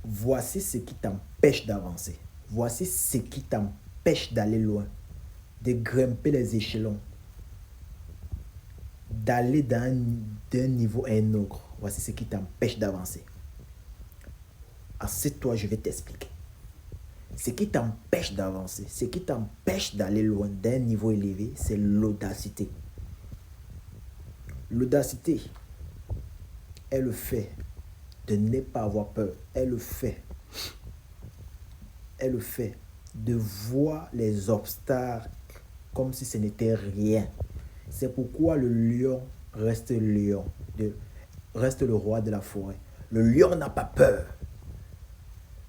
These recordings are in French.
Voici ce qui t'empêche d'avancer. Voici ce qui t'empêche d'aller loin, de grimper les échelons, d'aller d'un niveau à un autre. Voici ce qui t'empêche d'avancer. Assieds-toi, je vais t'expliquer. Ce qui t'empêche d'avancer, ce qui t'empêche d'aller loin d'un niveau élevé, c'est l'audacité. L'audacité est le fait de ne pas avoir peur, est le fait de voir les obstacles comme si ce n'était rien. C'est pourquoi le lion, reste le roi de la forêt. Le lion n'a pas peur.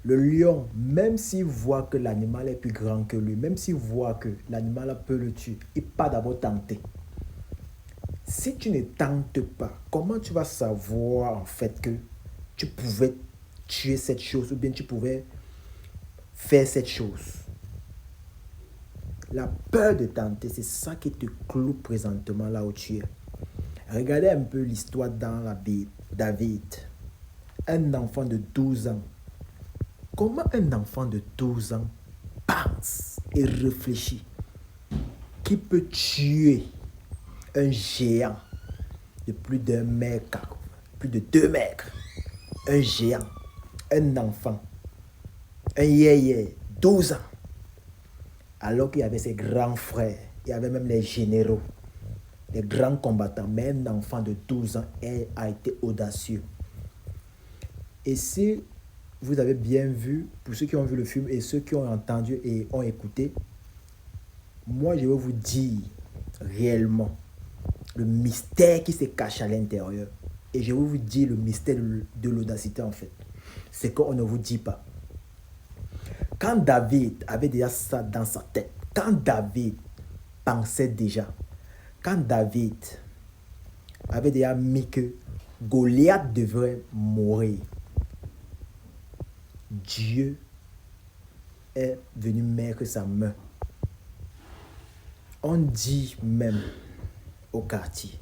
Le lion, même s'il voit que l'animal est plus grand que lui, même s'il voit que l'animal peut le tuer, il pas d'abord tenter. Si tu ne tentes pas, comment tu vas savoir en fait que tu pouvais tuer cette chose ou bien tu pouvais faire cette chose? La peur de tenter, c'est ça qui te cloue présentement là où tu es. Regardez un peu l'histoire dans la Bible. David, un enfant de 12 ans. Comment un enfant de 12 ans pense et réfléchit qui peut tuer un géant de plus d'1 mètre, plus de 2 mètres, un géant, un enfant, un yéyé, 12 ans, alors qu'il y avait ses grands frères, il y avait même les généraux, les grands combattants, mais un enfant de 12 ans a été audacieux. Et si vous avez bien vu, pour ceux qui ont vu le film et ceux qui ont entendu et ont écouté, moi je vais vous dire réellement le mystère qui se cache à l'intérieur. Et je vais vous dire le mystère de l'audacité en fait. C'est qu'on ne vous dit pas. Quand David avait déjà ça dans sa tête, quand David pensait déjà, quand David avait déjà mis que Goliath devrait mourir, Dieu est venu mettre sa main. On dit même au quartier,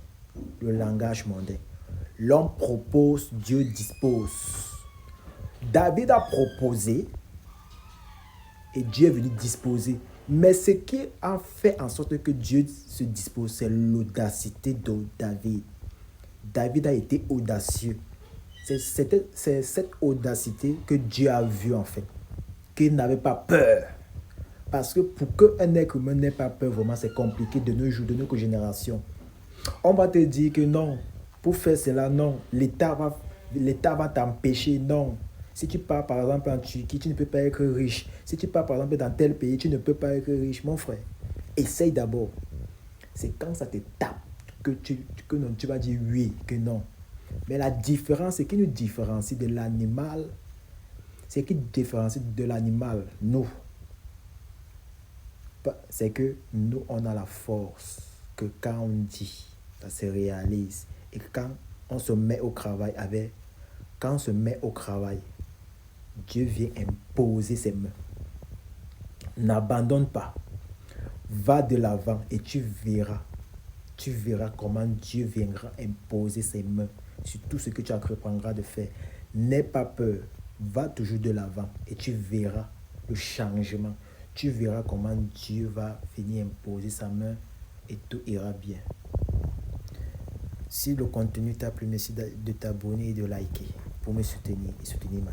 le langage mondain, l'homme propose, Dieu dispose. David a proposé et Dieu est venu disposer. Mais ce qui a fait en sorte que Dieu se dispose, c'est l'audacité de David. David a été audacieux. C'est cette audacité que Dieu a vue en fait. Qu'il n'avait pas peur. Parce que pour qu'un être humain n'ait pas peur, vraiment c'est compliqué de nos jours, de notre génération. On va te dire que non, pour faire cela, non. L'État va t'empêcher, non. Si tu pars par exemple en Turquie, tu ne peux pas être riche. Si tu pars par exemple dans tel pays, tu ne peux pas être riche. Mon frère, essaye d'abord. C'est quand ça te tape que tu vas dire oui, que non. Mais la différence, ce qui nous différencie de l'animal, ce qui nous différencie de l'animal, nous, c'est que nous, on a la force que quand on dit, ça se réalise. Et quand on se met au travail quand on se met au travail, Dieu vient imposer ses mains. N'abandonne pas. Va de l'avant et tu verras. Tu verras comment Dieu viendra imposer ses mains sur tout ce que tu entreprendras de faire. N'aie pas peur. Va toujours de l'avant et tu verras le changement. Tu verras comment Dieu va venir imposer sa main et tout ira bien. Si le contenu t'a plu, merci de t'abonner et de liker pour me soutenir et soutenir ma